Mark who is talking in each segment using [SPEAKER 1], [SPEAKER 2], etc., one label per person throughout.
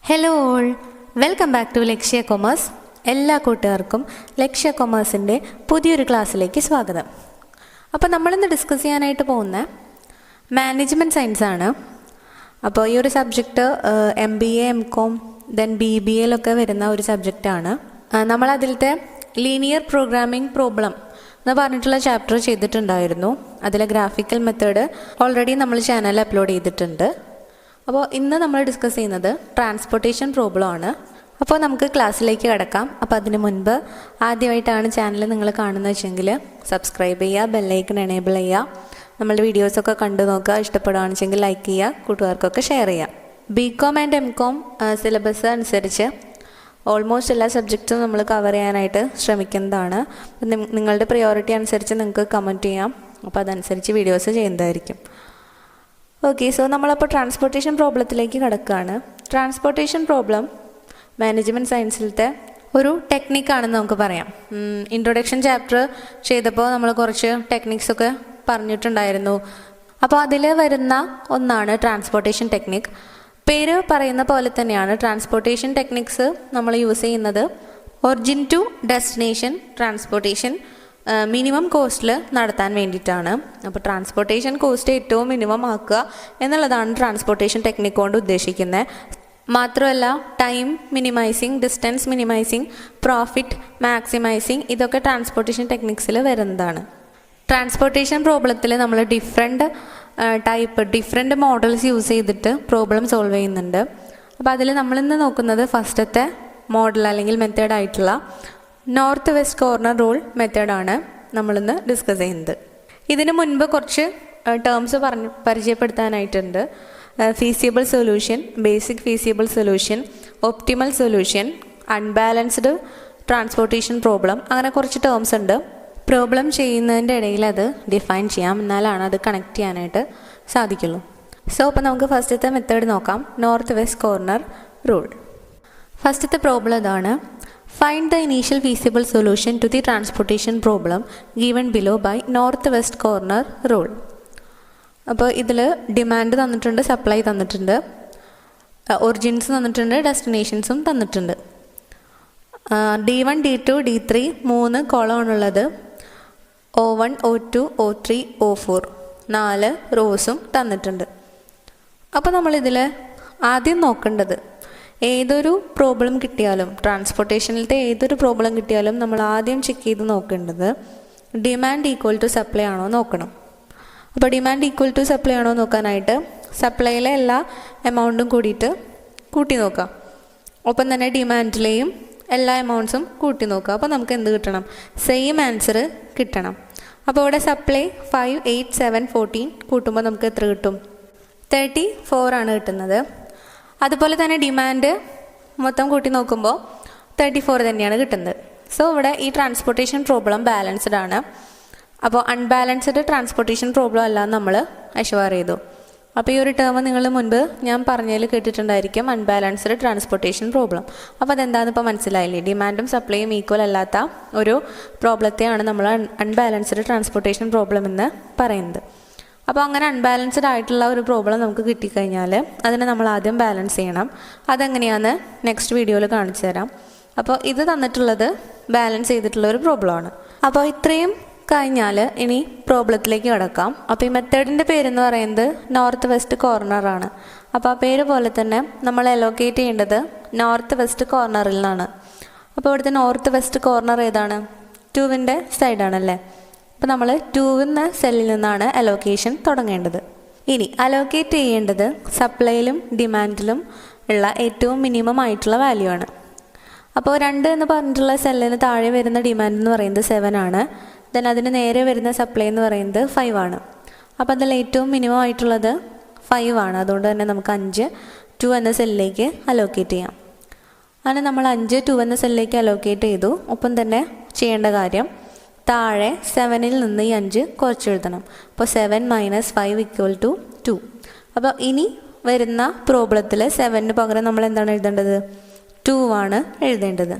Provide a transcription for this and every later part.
[SPEAKER 1] Hello all, welcome back to Lakshya commerce. എല്ലാ കൂട്ടുകാർക്കും ലക്ഷ്യ കൊമേഴ്സിൻ്റെ പുതിയൊരു ക്ലാസ്സിലേക്ക് സ്വാഗതം. അപ്പോൾ നമ്മളിന്ന് ഡിസ്കസ് ചെയ്യാനായിട്ട് പോകുന്ന മാനേജ്മെൻറ്റ് സയൻസാണ്. അപ്പോൾ ഈ ഒരു സബ്ജക്റ്റ് MBA MCOM ദെൻ BBAയിലൊക്കെ വരുന്ന ഒരു സബ്ജക്റ്റാണ്. നമ്മളതിലത്തെ ലീനിയർ പ്രോഗ്രാമിംഗ് പ്രോബ്ലം എന്ന് പറഞ്ഞിട്ടുള്ള ചാപ്റ്റർ ചെയ്തിട്ടുണ്ടായിരുന്നു. അതിലെ ഗ്രാഫിക്കൽ മെത്തേഡ് ഓൾറെഡി നമ്മൾ ചാനലിൽ അപ്ലോഡ് ചെയ്തിട്ടുണ്ട്. അപ്പോൾ ഇന്ന് നമ്മൾ ഡിസ്കസ് ചെയ്യുന്നത് ട്രാൻസ്പോർട്ടേഷൻ പ്രോബ്ലം ആണ്. അപ്പോൾ നമുക്ക് ക്ലാസ്സിലേക്ക് കിടക്കാം. അപ്പോൾ അതിന് മുൻപ് ആദ്യമായിട്ടാണ് ചാനൽ നിങ്ങൾ കാണുന്നത് വെച്ചെങ്കിൽ സബ്സ്ക്രൈബ് ചെയ്യുക, ബെല്ലൈക്കൺ എനേബിൾ ചെയ്യുക, നമ്മളുടെ വീഡിയോസൊക്കെ കണ്ടു നോക്കുക, ഇഷ്ടപ്പെടുകയാണെന്ന് വെച്ചെങ്കിൽ ലൈക്ക് ചെയ്യുക, കൂട്ടുകാർക്കൊക്കെ ഷെയർ ചെയ്യുക. BCom ആൻഡ് MCom സിലബസ് അനുസരിച്ച് ഓൾമോസ്റ്റ് എല്ലാ സബ്ജക്റ്റും നമ്മൾ കവർ ചെയ്യാനായിട്ട് ശ്രമിക്കുന്നതാണ്. നിങ്ങളുടെ പ്രയോറിറ്റി അനുസരിച്ച് നിങ്ങൾക്ക് കമൻറ്റ് ചെയ്യാം. അപ്പോൾ അതനുസരിച്ച് വീഡിയോസ് ചെയ്യുന്നതായിരിക്കും. ഓക്കെ, സോ നമ്മളപ്പോൾ ട്രാൻസ്പോർട്ടേഷൻ പ്രോബ്ലത്തിലേക്ക് കിടക്കുകയാണ്. ട്രാൻസ്പോർട്ടേഷൻ പ്രോബ്ലം മാനേജ്മെൻറ്റ് സയൻസിലത്തെ ഒരു ടെക്നിക്കാണെന്ന് നമുക്ക് പറയാം. ഇൻട്രൊഡക്ഷൻ ചാപ്റ്റർ ചെയ്തപ്പോൾ നമ്മൾ കുറച്ച് ടെക്നിക്സൊക്കെ പറഞ്ഞിട്ടുണ്ടായിരുന്നു. അപ്പോൾ അതിൽ വരുന്ന ഒന്നാണ് ട്രാൻസ്പോർട്ടേഷൻ ടെക്നിക്. പേര് പറയുന്ന പോലെ തന്നെയാണ് ട്രാൻസ്പോർട്ടേഷൻ ടെക്നിക്സ് നമ്മൾ യൂസ് ചെയ്യുന്നത് origin to destination transportation minimum കോസ്റ്റിൽ നടത്താൻ വേണ്ടിയിട്ടാണ്. അപ്പോൾ ട്രാൻസ്പോർട്ടേഷൻ കോസ്റ്റ് ഏറ്റവും മിനിമം ആക്കുക എന്നുള്ളതാണ് ട്രാൻസ്പോർട്ടേഷൻ ടെക്നിക്ക് കൊണ്ട് ഉദ്ദേശിക്കുന്നത്. മാത്രമല്ല time minimising, distance minimising, profit maximising, ഇതൊക്കെ ട്രാൻസ്പോർട്ടേഷൻ ടെക്നിക്സിൽ വരുന്നതാണ്. ട്രാൻസ്പോർട്ടേഷൻ പ്രോബ്ലത്തിൽ നമ്മൾ ഡിഫറെൻറ്റ് മോഡൽസ് യൂസ് ചെയ്തിട്ട് പ്രോബ്ലം സോൾവ് ചെയ്യുന്നുണ്ട്. അപ്പോൾ അതിൽ നമ്മളിന്ന് നോക്കുന്നത് ഫസ്റ്റത്തെ മോഡൽ അല്ലെങ്കിൽ മെത്തേഡായിട്ടുള്ള നോർത്ത് വെസ്റ്റ് കോർണർ റൂൾ മെത്തേഡാണ് നമ്മളിന്ന് ഡിസ്കസ് ചെയ്യുന്നത്. ഇതിന് മുൻപ് കുറച്ച് ടേംസ് പരിചയപ്പെടുത്താനായിട്ടുണ്ട്. Feasible solution, basic feasible solution, optimal solution, unbalanced transportation problem, അങ്ങനെ കുറച്ച് ടേംസ് ഉണ്ട്. പ്രോബ്ലം ചെയ്യുന്നതിൻ്റെ ഇടയിൽ അത് ഡിഫൈൻ ചെയ്യാം, എന്നാലാണ് അത് കണക്ട് ചെയ്യാനായിട്ട് സാധിക്കുള്ളൂ. സോ അപ്പോൾ നമുക്ക് ഫസ്റ്റത്തെ മെത്തേഡ് നോക്കാം, നോർത്ത് വെസ്റ്റ് കോർണർ റൂൾ. ഫസ്റ്റത്തെ പ്രോബ്ലം ഇതാണ്: Find the initial feasible solution to the transportation problem given below by north-west corner rule. അപ്പോൾ ഇതിൽ ഡിമാൻഡ് തന്നിട്ടുണ്ട്, സപ്ലൈ തന്നിട്ടുണ്ട്, ഒറിജിൻസ് തന്നിട്ടുണ്ട്, ഡെസ്റ്റിനേഷൻസും തന്നിട്ടുണ്ട്. D1, D2, D3 3 കോളമാണുള്ളത്. O1, O2, O3, O4 4 റോസും തന്നിട്ടുണ്ട്. അപ്പോൾ നമ്മളിതിൽ ആദ്യം നോക്കേണ്ടത്, ഏതൊരു പ്രോബ്ലം കിട്ടിയാലും ട്രാൻസ്പോർട്ടേഷനിലത്തെ ഏതൊരു പ്രോബ്ലം കിട്ടിയാലും നമ്മൾ ആദ്യം ചെക്ക് ചെയ്ത് നോക്കേണ്ടത് ഡിമാൻഡ് ഈക്വൽ ടു സപ്ലൈ ആണോ നോക്കണം. അപ്പോൾ ഡിമാൻഡ് ഈക്വൽ ടു സപ്ലൈ ആണോ നോക്കാനായിട്ട് സപ്ലൈയിലെ എല്ലാ എമൗണ്ടും കൂട്ടി നോക്കാം. ഒപ്പം തന്നെ ഡിമാൻഡിലെയും എല്ലാ എമൗണ്ട്സും കൂട്ടി നോക്കുക. അപ്പോൾ നമുക്ക് എന്ത് കിട്ടണം? സെയിം ആൻസർ കിട്ടണം. അപ്പോൾ ഇവിടെ സപ്ലൈ 5, 8, 7, 14 കൂട്ടുമ്പോൾ നമുക്ക് എത്ര കിട്ടും? 34 ആണ് കിട്ടുന്നത്. അതുപോലെ തന്നെ ഡിമാൻഡ് മൊത്തം കൂട്ടി നോക്കുമ്പോൾ 34 തന്നെയാണ് കിട്ടുന്നത്. സോ ഇവിടെ ഈ ട്രാൻസ്പോർട്ടേഷൻ പ്രോബ്ലം ബാലൻസ്ഡ് ആണ്. അപ്പോൾ അൺബാലൻസ്ഡ് ട്രാൻസ്പോർട്ടേഷൻ പ്രോബ്ലം അല്ലാന്ന് നമ്മൾ അഷ്വർ ചെയ്തു. അപ്പോൾ ഈ ഒരു ടേം നിങ്ങൾ മുൻപ് ഞാൻ പറഞ്ഞതിൽ കേട്ടിട്ടുണ്ടായിരിക്കും, അൺബാലൻസ്ഡ് ട്രാൻസ്പോർട്ടേഷൻ പ്രോബ്ലം. അപ്പോൾ അതെന്താണെന്ന് ഇപ്പോൾ മനസ്സിലായില്ലേ? ഡിമാൻഡും സപ്ലൈയും ഈക്വൽ അല്ലാത്ത ഒരു പ്രോബ്ലത്തെയാണ് നമ്മൾ അൺബാലൻസ്ഡ് ട്രാൻസ്പോർട്ടേഷൻ പ്രോബ്ലം എന്ന് പറയുന്നത്. അപ്പോൾ അങ്ങനെ അൺബാലൻസ്ഡ് ആയിട്ടുള്ള ഒരു പ്രോബ്ലം നമുക്ക് കിട്ടിക്കഴിഞ്ഞാൽ അതിനെ നമ്മൾ ആദ്യം ബാലൻസ് ചെയ്യണം. അതെങ്ങനെയാണെന്ന് നെക്സ്റ്റ് വീഡിയോയിൽ കാണിച്ചു തരാം. അപ്പോൾ ഇത് തന്നിട്ടുള്ളത് ബാലൻസ് ചെയ്തിട്ടുള്ള ഒരു പ്രോബ്ലമാണ്. അപ്പോൾ ഇത്രയും കഴിഞ്ഞാൽ ഇനി പ്രോബ്ലത്തിലേക്ക് കിടക്കാം. അപ്പോൾ ഈ മെത്തേഡിൻ്റെ പേരെന്ന് പറയുന്നത് നോർത്ത് വെസ്റ്റ് കോർണറാണ്. അപ്പോൾ ആ പേര് പോലെ തന്നെ നമ്മൾ അലോക്കേറ്റ് ചെയ്യേണ്ടത് നോർത്ത് വെസ്റ്റ് കോർണറിൽ നിന്നാണ്. അപ്പോൾ ഇവിടുത്തെ നോർത്ത് വെസ്റ്റ് കോർണർ ഏതാണ്? 2ൻ്റെ സൈഡാണല്ലേ. അപ്പോൾ നമ്മൾ 2 എന്ന സെല്ലിൽ നിന്നാണ് അലോക്കേഷൻ തുടങ്ങേണ്ടത്. ഇനി അലോക്കേറ്റ് ചെയ്യേണ്ടത് സപ്ലൈയിലും ഡിമാൻഡിലും ഉള്ള ഏറ്റവും മിനിമം ആയിട്ടുള്ള വാല്യൂ ആണ്. അപ്പോൾ 2 എന്ന് പറഞ്ഞിട്ടുള്ള സെല്ലിന് താഴെ വരുന്ന ഡിമാൻഡ് എന്ന് പറയുന്നത് 7 ആണ്. ദെൻ അതിന് നേരെ വരുന്ന സപ്ലൈ എന്ന് പറയുന്നത് 5 ആണ്. അപ്പോൾ അതിൽ ഏറ്റവും മിനിമം ആയിട്ടുള്ളത് 5 ആണ്. അതുകൊണ്ട് തന്നെ നമുക്ക് 5 2 എന്ന സെല്ലിലേക്ക് അലോക്കേറ്റ് ചെയ്യാം. അങ്ങനെ നമ്മൾ 5 2 എന്ന സെല്ലിലേക്ക് അലോക്കേറ്റ് ചെയ്തു. ഒപ്പം തന്നെ ചെയ്യേണ്ട കാര്യം, താഴെ 7ൽ നിന്ന് ഈ 5 കുറച്ചെഴുതണം. അപ്പോൾ 7 - 5 = 2. അപ്പോൾ ഇനി വരുന്ന പ്രോബ്ലത്തിൽ 7ന് പകരം നമ്മൾ എന്താണ് എഴുതേണ്ടത്? 2 ആണ് എഴുതേണ്ടത്.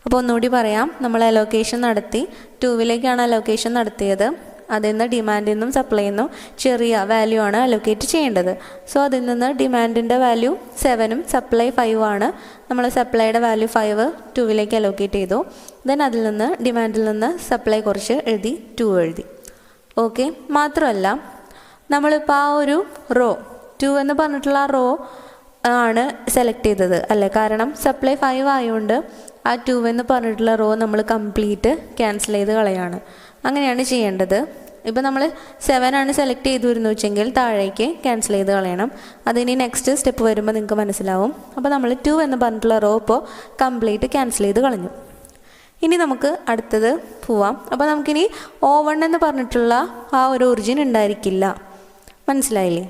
[SPEAKER 1] അപ്പോൾ ഒന്നുകൂടി പറയാം, നമ്മൾ അലോക്കേഷൻ നടത്തി 2ലേക്കാണ് അലോക്കേഷൻ നടത്തിയത്. അതിൽ നിന്ന് ഡിമാൻഡിൽ നിന്നും സപ്ലൈയിൽ നിന്നും ചെറിയ വാല്യൂ ആണ് അലോക്കേറ്റ് ചെയ്യേണ്ടത്. സോ അതിൽ നിന്ന് ഡിമാൻഡിൻ്റെ വാല്യൂ 7ഉം സപ്ലൈ 5 ആണ്. നമ്മൾ സപ്ലൈയുടെ വാല്യൂ 5 2വിലേക്ക് അലോക്കേറ്റ് ചെയ്തു. ദെൻ അതിൽ നിന്ന് ഡിമാൻഡിൽ നിന്ന് സപ്ലൈ കുറച്ച് എഴുതി 2 എഴുതി. ഓക്കെ, മാത്രമല്ല നമ്മളിപ്പോൾ ആ ഒരു റോ 2 എന്ന് പറഞ്ഞിട്ടുള്ള ആ റോ ആണ് സെലക്ട് ചെയ്തത് അല്ലേ? കാരണം സപ്ലൈ 5 ആയതുകൊണ്ട് ആ 2 എന്ന് പറഞ്ഞിട്ടുള്ള റോ നമ്മൾ കംപ്ലീറ്റ് ക്യാൻസൽ ചെയ്ത് കളയാണ്. അങ്ങനെയാണ് ചെയ്യേണ്ടത്. ഇപ്പോൾ നമ്മൾ 7 ആണ് സെലക്ട് ചെയ്തു വരുന്നു വെച്ചെങ്കിൽ താഴേക്ക് ക്യാൻസൽ ചെയ്ത് കളയണം. അതിനി നെക്സ്റ്റ് സ്റ്റെപ്പ് വരുമ്പോൾ നിങ്ങൾക്ക് മനസ്സിലാവും. അപ്പോൾ നമ്മൾ 2 എന്ന് പറഞ്ഞിട്ടുള്ള റോ ഇപ്പോൾ കംപ്ലീറ്റ് ക്യാൻസൽ ചെയ്ത് കളഞ്ഞു. ഇനി നമുക്ക് അടുത്തത് പോവാം. അപ്പോൾ നമുക്കിനി O1 എന്ന് പറഞ്ഞിട്ടുള്ള ആ ഒരു ഒറിജിൻ ഉണ്ടായിരിക്കില്ല. മനസ്സിലായില്ലേ?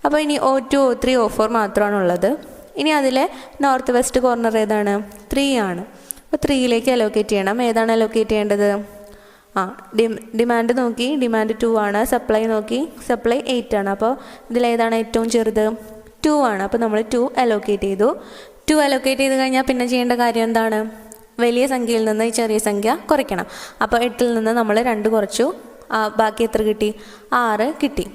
[SPEAKER 1] അപ്പോൾ ഇനി O2, O3, O4 മാത്രമാണുള്ളത്. ഇനി അതിലെ നോർത്ത് വെസ്റ്റ് കോർണർ ഏതാണ്? 3 ആണ്. അപ്പോൾ 3യിലേക്ക് അലോക്കേറ്റ് ചെയ്യണം. ഏതാണ് അലോക്കേറ്റ് ചെയ്യേണ്ടത്? ഡിമാൻഡ് നോക്കി ഡിമാൻഡ് 2 ആണ്. സപ്ലൈ നോക്കി സപ്ലൈ 8 ആണ്. അപ്പോൾ ഇതിലേതാണ് ഏറ്റവും ചെറുത്? 2 ആണ്. അപ്പോൾ നമ്മൾ 2 അലോക്കേറ്റ് ചെയ്തു. 2 അലോക്കേറ്റ് ചെയ്ത് കഴിഞ്ഞാൽ പിന്നെ ചെയ്യേണ്ട കാര്യം എന്താണ്? വലിയ സംഖ്യയിൽ നിന്ന് ഈ ചെറിയ സംഖ്യ കുറയ്ക്കണം. അപ്പോൾ 8ൽ നിന്ന് നമ്മൾ 2 കുറച്ചു. ബാക്കി എത്ര കിട്ടി? 6 കിട്ടി.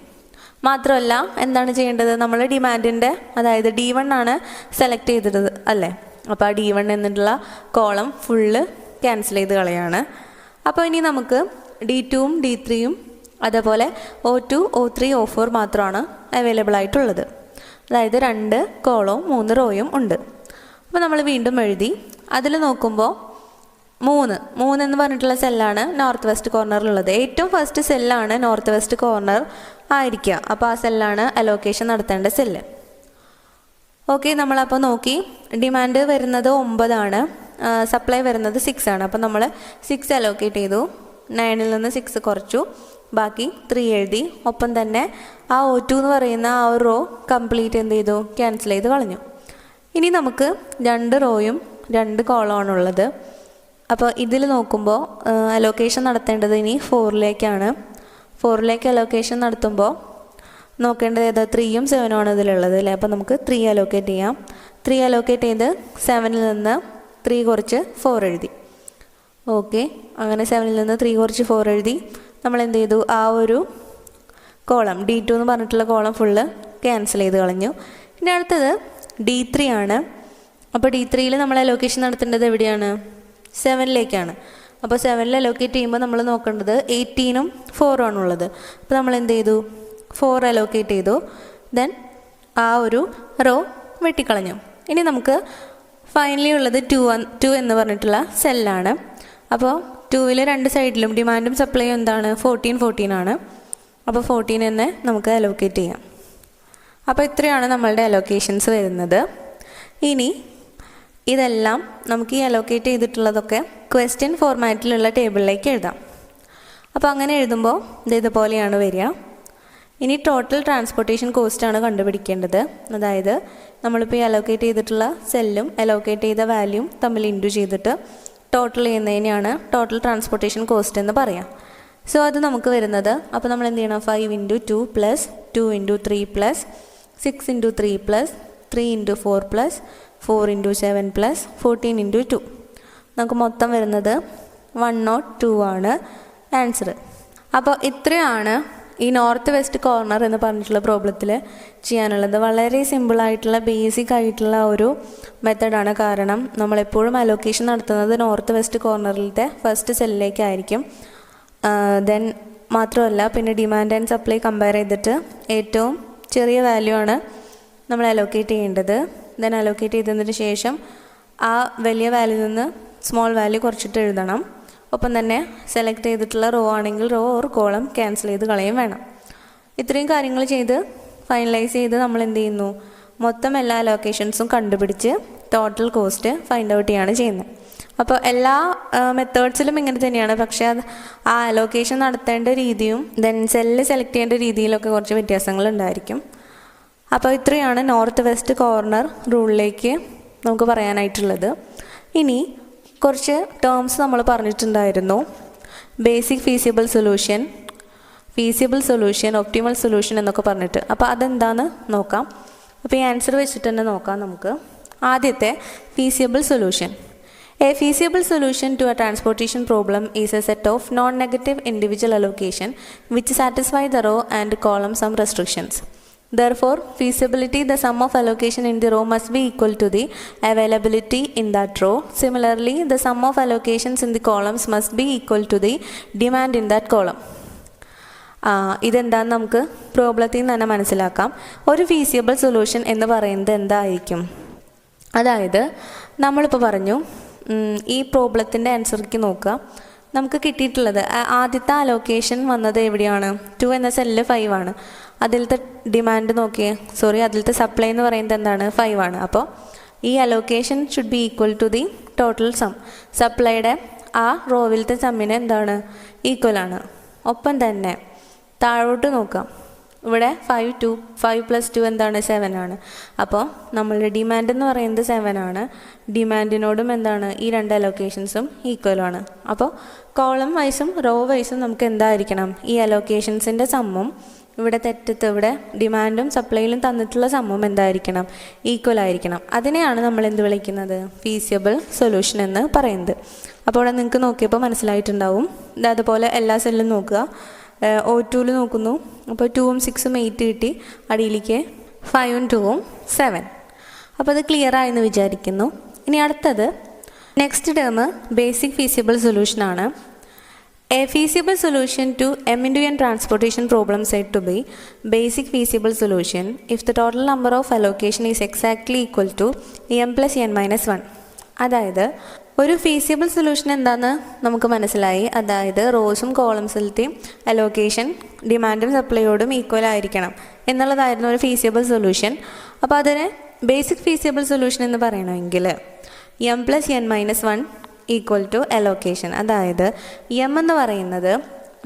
[SPEAKER 1] മാത്രമല്ല എന്താണ് ചെയ്യേണ്ടത്? നമ്മൾ ഡിമാൻഡിൻ്റെ അതായത് D1 ആണ് സെലക്ട് ചെയ്തത് അല്ലേ? അപ്പോൾ ആ D1 എന്നുള്ള കോളം ഫുള്ള് ക്യാൻസൽ ചെയ്ത് കളയാണ്. അപ്പോൾ ഇനി നമുക്ക് D2ഉം D3യും അതേപോലെ O2, O3, O4 മാത്രമാണ് അവൈലബിൾ ആയിട്ടുള്ളത്. അതായത് 2 കോളവും 3 റോയും ഉണ്ട്. അപ്പോൾ നമ്മൾ വീണ്ടും എഴുതി. അതിൽ നോക്കുമ്പോൾ 3 എന്ന് പറഞ്ഞിട്ടുള്ള സെല്ലാണ് നോർത്ത് വെസ്റ്റ് കോർണറിലുള്ളത്. ഏറ്റവും ഫസ്റ്റ് സെല്ലാണ് നോർത്ത് വെസ്റ്റ് കോർണർ ആയിരിക്കുക. അപ്പോൾ ആ സെല്ലാണ് അലോക്കേഷൻ നടത്തേണ്ട സെല്ല്. ഓക്കെ, നമ്മളപ്പോൾ നോക്കി. ഡിമാൻഡ് വരുന്നത് 9 ആണ്. സപ്ലൈ വരുന്നത് 6 ആണ്. അപ്പോൾ നമ്മൾ 6 അലോക്കേറ്റ് ചെയ്തു. 9ൽ നിന്ന് 6 കുറച്ചു. ബാക്കി 3 എഴുതി. ഒപ്പം തന്നെ ആ O2 എന്ന് പറയുന്ന ആ ഒരു റോ കംപ്ലീറ്റ് എന്ത് ചെയ്തു? ക്യാൻസൽ ചെയ്ത് കളഞ്ഞു. ഇനി നമുക്ക് 2 റോയും 2 കോളമാണുള്ളത്. അപ്പോൾ ഇതിൽ നോക്കുമ്പോൾ അലോക്കേഷൻ നടത്തേണ്ടത് ഇനി 4ലേക്കാണ്. 4ലേക്ക് അലോക്കേഷൻ നടത്തുമ്പോൾ നോക്കേണ്ടത് ഏതാ? 3ഉം 7ഉം ആണ് ഇതിലുള്ളത് അല്ലേ? അപ്പോൾ നമുക്ക് 3 അലോക്കേറ്റ് ചെയ്യാം. 3 അലോക്കേറ്റ് ചെയ്ത് 7ൽ നിന്ന് 3 കുറച്ച് 4 എഴുതി. ഓക്കെ, അങ്ങനെ 7ൽ നിന്ന് 3 കുറച്ച് 4 എഴുതി. നമ്മൾ എന്ത് ചെയ്തു? ആ ഒരു കോളം D2 എന്ന് പറഞ്ഞിട്ടുള്ള കോളം ഫുള്ള് ക്യാൻസൽ ചെയ്ത് കളഞ്ഞു. ഇനി അടുത്തത് D3 ആണ്. അപ്പോൾ D3യിൽ നമ്മൾ അലോക്കേഷൻ നടത്തേണ്ടത് എവിടെയാണ്? 7ലേക്കാണ്. അപ്പോൾ 7ൽ അലോക്കേറ്റ് ചെയ്യുമ്പോൾ നമ്മൾ നോക്കേണ്ടത് 18ഉം 4ഉം ആണുള്ളത്. അപ്പോൾ നമ്മൾ എന്ത് ചെയ്തു? 4 അലോക്കേറ്റ് ചെയ്തു. ദെൻ ആ ഒരു റോ വെട്ടിക്കളഞ്ഞു. ഇനി നമുക്ക് ഫൈനലി ഉള്ളത് 2 എന്ന് പറഞ്ഞിട്ടുള്ള സെല്ലാണ്. അപ്പോൾ 2വിൽ 2 സൈഡിലും ഡിമാൻഡും സപ്ലൈയും എന്താണ്? 14 ആണ്. അപ്പോൾ 14 തന്നെ നമുക്ക് അലോക്കേറ്റ് ചെയ്യാം. അപ്പോൾ ഇത്രയാണ് നമ്മളുടെ അലോക്കേഷൻസ് വരുന്നത്. ഇനി ഇതെല്ലാം നമുക്ക് ഈ അലോക്കേറ്റ് ചെയ്തിട്ടുള്ളതൊക്കെ ക്വസ്റ്റ്യൻ ഫോർമാറ്റിലുള്ള ടേബിളിലേക്ക് എഴുതാം. അപ്പോൾ അങ്ങനെ എഴുതുമ്പോൾ ഇതുപോലെയാണ് വരിക. ഇനി ടോട്ടൽ ട്രാൻസ്പോർട്ടേഷൻ കോസ്റ്റാണ് കണ്ടുപിടിക്കേണ്ടത്. അതായത് നമ്മളിപ്പോൾ ഈ അലോക്കേറ്റ് ചെയ്തിട്ടുള്ള സെല്ലും അലോക്കേറ്റ് ചെയ്ത വാല്യൂം തമ്മിൽ ഇൻറ്റു ചെയ്തിട്ട് ടോട്ടൽ ചെയ്യുന്നതിനെയാണ് ടോട്ടൽ ട്രാൻസ്പോർട്ടേഷൻ കോസ്റ്റ് എന്ന് പറയാം. സോ അത് നമുക്ക് വരുന്നത്, അപ്പോൾ നമ്മൾ എന്ത് ചെയ്യണം? 5 × 2 + 2 × 3 + 6 × 3 + 3 × 4 + 4 × 7 + 14 × 2. നമുക്ക് മൊത്തം വരുന്നത് 102 ആണ് ആൻസർ. അപ്പോൾ ഇത്രയാണ് ഈ നോർത്ത് വെസ്റ്റ് കോർണർ എന്ന് പറഞ്ഞിട്ടുള്ള പ്രോബ്ലത്തിൽ ചെയ്യാനുള്ളത്. വളരെ സിമ്പിളായിട്ടുള്ള ബേസിക് ആയിട്ടുള്ള ഒരു മെത്തഡാണ്. കാരണം നമ്മളെപ്പോഴും അലോക്കേഷൻ നടത്തുന്നത് നോർത്ത് വെസ്റ്റ് കോർണറിലത്തെ ഫസ്റ്റ് സെല്ലിലേക്കായിരിക്കും. ദെൻ മാത്രമല്ല പിന്നെ ഡിമാൻഡ് ആൻഡ് സപ്ലൈ കമ്പയർ ചെയ്തിട്ട് ഏറ്റവും ചെറിയ വാല്യൂ ആണ് നമ്മൾ അലോക്കേറ്റ് ചെയ്യേണ്ടത്. ദെൻ അലോക്കേറ്റ് ചെയ്തതിന് ശേഷം ആ വലിയ വാല്യൂയിൽ നിന്ന് സ്മോൾ വാല്യൂ കുറച്ചിട്ട് എഴുതണം. ഒപ്പം തന്നെ സെലക്ട് ചെയ്തിട്ടുള്ള റോ ആണെങ്കിൽ റോ ഓർ കോളം ക്യാൻസൽ ചെയ്ത് കളയും വേണം. ഇത്രയും കാര്യങ്ങൾ ചെയ്ത് ഫൈനലൈസ് ചെയ്ത് നമ്മൾ എന്ത് ചെയ്യുന്നു? മൊത്തം എല്ലാ അലോക്കേഷൻസും കണ്ടുപിടിച്ച് ടോട്ടൽ കോസ്റ്റ് ഫൈൻഡ് ഔട്ട് ചെയ്യാണ് ചെയ്യുന്നത്. അപ്പോൾ എല്ലാ മെത്തേഡ്സിലും ഇങ്ങനെ തന്നെയാണ്. പക്ഷേ ആ അലോക്കേഷൻ നടത്തേണ്ട രീതിയും ദെൻ സെല്ല് സെലക്ട് ചെയ്യേണ്ട രീതിയിലൊക്കെ കുറച്ച് വ്യത്യാസങ്ങളുണ്ടായിരിക്കും. അപ്പോൾ ഇത്രയാണ് നോർത്ത് വെസ്റ്റ് കോർണർ റൂളിലേക്ക് നമുക്ക് പറയാനായിട്ടുള്ളത്. ഇനി കുറച്ച് ടേംസ് നമ്മൾ പറഞ്ഞിട്ടുണ്ടായിരുന്നു. Basic feasible solution, optimal solution എന്നൊക്കെ പറഞ്ഞിട്ട്. അപ്പോൾ അതെന്താണെന്ന് നോക്കാം. അപ്പോൾ ഈ ആൻസർ വെച്ചിട്ട് തന്നെ നോക്കാം നമുക്ക്. ആദ്യത്തെ feasible solution. A feasible solution to a transportation problem is a set of non-negative individual allocation which satisfy the row and column sum restrictions. Therefore, feasibility, the sum of allocation in the row must be equal to the availability in that row. Similarly, the sum of allocations in the columns must be equal to the demand in that column. ഇതെന്താണെന്ന് നമുക്ക് പ്രോബ്ലത്തിൽ നിന്ന് തന്നെ മനസ്സിലാക്കാം. ഒരു feasible solution എന്ന് പറയുന്നത് എന്തായിരിക്കും? അതായത് നമ്മളിപ്പോൾ പറഞ്ഞു, ഈ പ്രോബ്ലത്തിൻ്റെ ആൻസർക്ക് നോക്കുക. നമുക്ക് കിട്ടിയിട്ടുള്ളത് ആദ്യത്തെ അലോക്കേഷൻ വന്നത് എവിടെയാണ്? 2 എന്ന സെല്ല് 5 ആണ്. അതിലത്തെ ഡിമാൻഡ് നോക്കിയേ, അതിലത്തെ സപ്ലൈ എന്ന് പറയുന്നത് എന്താണ്? 5 ആണ്. അപ്പോൾ ഈ allocation should be equal to the total sum. സപ്ലൈയുടെ ആ റോവിലത്തെ സമ്മിന് എന്താണ്? ഈക്വൽ ആണ്. ഒപ്പം തന്നെ താഴോട്ട് നോക്കാം. ഇവിടെ 5 + 2 എന്താണ്? 7 ആണ്. അപ്പോൾ നമ്മളുടെ ഡിമാൻഡ് എന്ന് പറയുന്നത് 7 ആണ്. ഡിമാൻഡിനോടും എന്താണ്? ഈ രണ്ട് അലോക്കേഷൻസും ഈക്വലാണ്. അപ്പോൾ കോളം വൈസും റോ വൈസും നമുക്ക് എന്തായിരിക്കണം? ഈ അലോക്കേഷൻസിൻ്റെ സമ്മും ഇവിടെ തെറ്റത്ത് ഇവിടെ ഡിമാൻഡും സപ്ലൈയിലും തന്നിട്ടുള്ള സമ്മും എന്തായിരിക്കണം? ഈക്വൽ ആയിരിക്കണം. അതിനെയാണ് നമ്മൾ എന്ത് വിളിക്കുന്നത്? ഫീസിബിൾ സൊല്യൂഷൻ എന്ന് പറയുന്നത്. അപ്പോൾ ഇവിടെ നിങ്ങൾക്ക് നോക്കിയപ്പോൾ മനസ്സിലായിട്ടുണ്ടാവും. അതുപോലെ എല്ലാ സെല്ലും നോക്കുക. O2 നോക്കുന്നു. അപ്പോൾ 2ഉം 6ഉം 8 കിട്ടി. അടിയിലേക്ക് 5ഉം 2ഉം 7. അപ്പോൾ അത് ക്ലിയർ ആയെന്ന് വിചാരിക്കുന്നു. ഇനി അടുത്തത് നെക്സ്റ്റ് ടേം ബേസിക് ഫീസിബിൾ സൊല്യൂഷനാണ്. A feasible solution to M×N transportation problem said to be basic feasible solution if the total number of allocation is exactly equal to m plus n minus 1. അതായത് ഒരു feasible solution എന്താണെന്ന് നമുക്ക് മനസ്സിലായി. അതായത് റോസും കോളംസിലത്തെയും allocation ഡിമാൻഡും സപ്ലൈയോടും equal ആയിരിക്കണം എന്നുള്ളതായിരുന്നു ഒരു ഫീസിബിൾ സൊല്യൂഷൻ. അപ്പോൾ അതിന് ബേസിക് ഫീസിബിൾ സൊല്യൂഷൻ എന്ന് പറയണമെങ്കിൽ m plus n minus 1 equal to allocation. അതായത് എം എന്ന് പറയുന്നത്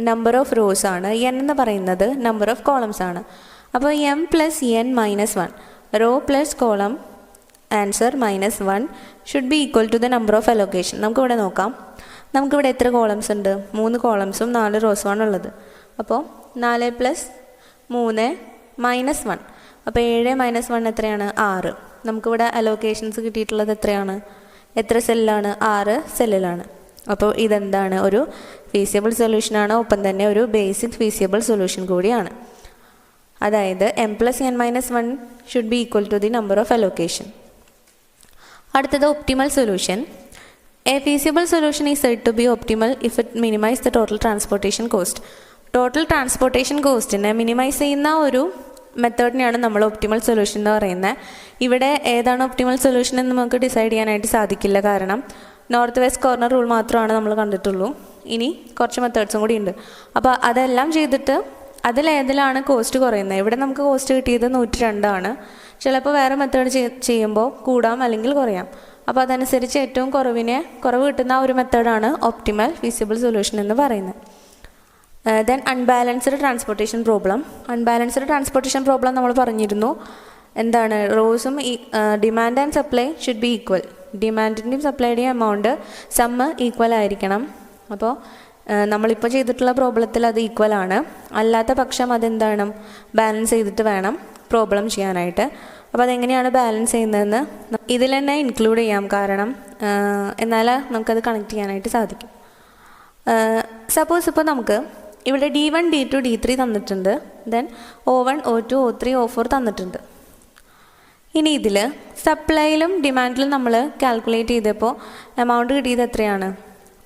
[SPEAKER 1] നമ്പർ ഓഫ് റോസ് ആണ്, എൻ എന്ന് പറയുന്നത് നമ്പർ ഓഫ് കോളംസ് ആണ്. അപ്പോൾ m plus n minus 1 row plus column answer -1 should be equal to the number of allocation. നമുക്കിവിടെ നോക്കാം. നമുക്കിവിടെ എത്ര കോളംസ് ഉണ്ട്? 3 കോളംസും 4 റോസുമാണ് ഉള്ളത്. അപ്പോൾ 4 + 3 -1. അപ്പോൾ 7 - 1 എത്രയാണ്? 6. നമുക്കിവിടെ അലോക്കേഷൻസ് കിട്ടിയിട്ടുള്ളത് എത്രയാണ്? എത്ര സെല്ലാണ്? 6 സെല്ലിലാണ്. അപ്പോൾ ഇതെന്താണ്? ഒരു ഫീസിബിൾ സൊല്യൂഷനാണ്, ഒപ്പം തന്നെ ഒരു ബേസിക് ഫീസിബിൾ സൊല്യൂഷൻ കൂടിയാണ്. അതായത് m plus n minus 1 should be equal to the number of allocation. അടുത്തത് optimal solution. A feasible solution is said to be optimal if it minimise the total transportation cost. Total transportation കോസ്റ്റിനെ minimise ചെയ്യുന്ന ഒരു മെത്തേഡിനെയാണ് നമ്മൾ optimal solution എന്ന് പറയുന്നത്. ഇവിടെ ഏതാണ് optimal solution എന്ന് നമുക്ക് ഡിസൈഡ് ചെയ്യാനായിട്ട് സാധിക്കില്ല. കാരണം നോർത്ത് വെസ്റ്റ് കോർണർ റൂൾ മാത്രമാണ് നമ്മൾ കണ്ടിട്ടുള്ളൂ. ഇനി കുറച്ച് മെത്തേഡ്സും കൂടി ഉണ്ട്. അപ്പോൾ അതെല്ലാം ചെയ്തിട്ട് അതിലേതിലാണ് കോസ്റ്റ് കുറയുന്നത്? ഇവിടെ നമുക്ക് കോസ്റ്റ് കിട്ടിയത് 102 ആണ്. ചിലപ്പോൾ വേറെ മെത്തേഡ് ചെയ്യുമ്പോൾ കൂടാം അല്ലെങ്കിൽ കുറയാം. അപ്പോൾ അതനുസരിച്ച് ഏറ്റവും കുറവ് കിട്ടുന്ന ഒരു മെത്തേഡാണ് ഒപ്റ്റിമൽ ഫീസിബിൾ സൊല്യൂഷൻ എന്ന് പറയുന്നത്. Then unbalanced transportation problem. Unbalanced transportation problem നമ്മൾ പറഞ്ഞിരുന്നു. എന്താണ്? റോസും demand and supply should be equal. ഡിമാൻഡിൻ്റെയും സപ്ലൈയുടെയും എമൗണ്ട് സമ്മ് ഈക്വൽ ആയിരിക്കണം. അപ്പോൾ നമ്മളിപ്പോൾ ചെയ്തിട്ടുള്ള പ്രോബ്ലത്തിൽ അത് ഈക്വൽ ആണ്. അല്ലാത്ത പക്ഷം അതെന്താണ്? ബാലൻസ് ചെയ്തിട്ട് വേണം പ്രോബ്ലം ചെയ്യാനായിട്ട്. അപ്പോൾ അതെങ്ങനെയാണ് ബാലൻസ് ചെയ്യുന്നതെന്ന് ഇതിൽ തന്നെ ഇൻക്ലൂഡ് ചെയ്യാം. കാരണം എന്നാൽ നമുക്കത് കണക്ട് ചെയ്യാനായിട്ട് സാധിക്കും. സപ്പോസ് ഇപ്പോൾ നമുക്ക് ഇവിടെ D1 D2 D3 തന്നിട്ടുണ്ട്. Then O1 O2 O3 O4 തന്നിട്ടുണ്ട്. ഇനി ഇതിൽ സപ്ലൈയിലും ഡിമാൻഡിലും നമ്മൾ കാൽക്കുലേറ്റ് ചെയ്തപ്പോൾ എമൗണ്ട് കിട്ടിയത് എത്രയാണ്?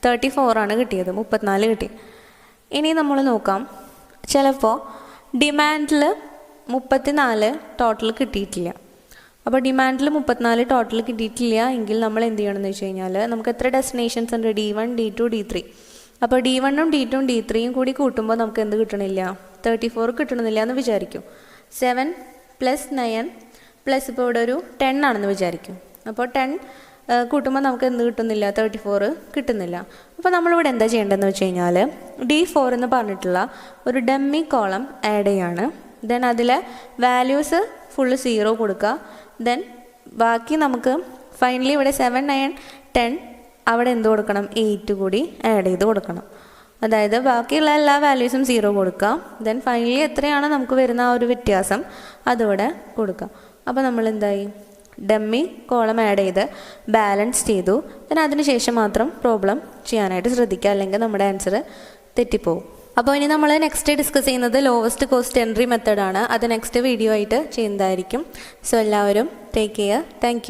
[SPEAKER 1] 34 ആണ് കിട്ടിയത്. 34 കിട്ടി. ഇനി നമ്മൾ നോക്കാം. ചിലപ്പോൾ ഡിമാൻഡിൽ 34 ടോട്ടൽ കിട്ടിയിട്ടില്ല. അപ്പോൾ ഡിമാൻഡിൽ 34 ടോട്ടൽ കിട്ടിയിട്ടില്ല എങ്കിൽ നമ്മൾ എന്ത് ചെയ്യണമെന്ന് വെച്ച് കഴിഞ്ഞാൽ നമുക്ക് എത്ര ഡെസ്റ്റിനേഷൻസ് ഉണ്ട്? D1 D2 D3. അപ്പോൾ D1ഉം D2ഉം D3യും കൂടി കൂട്ടുമ്പോൾ നമുക്ക് എന്ത് കിട്ടണില്ല? 34 കിട്ടണമെന്നില്ല എന്ന് വിചാരിക്കും. 7 + 9 പ്ലസ് ഇപ്പോൾ ഇവിടെ ഒരു 10 ആണെന്ന് വിചാരിക്കും. അപ്പോൾ 10 കൂട്ടുമ്പോൾ നമുക്ക് എന്ത് കിട്ടുന്നില്ല? 34 കിട്ടുന്നില്ല. അപ്പോൾ നമ്മളിവിടെ എന്താ ചെയ്യേണ്ടതെന്ന് വെച്ച് കഴിഞ്ഞാൽ D4 എന്ന് പറഞ്ഞിട്ടുള്ള ഒരു ഡമ്മി കോളം ആഡ് ചെയ്യാണ്. ദെൻ അതിലെ വാല്യൂസ് ഫുള്ള് 0 കൊടുക്കുക. ദെൻ ബാക്കി നമുക്ക് ഫൈനലി ഇവിടെ 7 9 10 അവിടെ എന്ത് കൊടുക്കണം? 8 കൂടി ആഡ് ചെയ്ത് കൊടുക്കണം. അതായത് ബാക്കിയുള്ള എല്ലാ വാല്യൂസും 0 കൊടുക്കുക. ദെൻ ഫൈനലി എത്രയാണ് നമുക്ക് വരുന്ന ആ ഒരു വ്യത്യാസം അതിവിടെ കൊടുക്കുക. അപ്പോൾ നമ്മൾ എന്തായി? ഡമ്മി കോളം ആഡ് ചെയ്ത് ബാലൻസ് ചെയ്തു. പിന്നെ അതിനുശേഷം മാത്രം പ്രോബ്ലം ചെയ്യാനായിട്ട് ശ്രദ്ധിക്കുക, അല്ലെങ്കിൽ നമ്മുടെ ആൻസർ തെറ്റിപ്പോവും. അപ്പോൾ ഇനി നമ്മൾ നെക്സ്റ്റ് ഡിസ്കസ് ചെയ്യുന്നത് ലോവസ്റ്റ് കോസ്റ്റ് എൻട്രി മെത്തേഡാണ്. അത് നെക്സ്റ്റ് വീഡിയോ ആയിട്ട് ചെയ്യുന്നതായിരിക്കും. സോ എല്ലാവരും ടേക്ക് കെയർ. താങ്ക്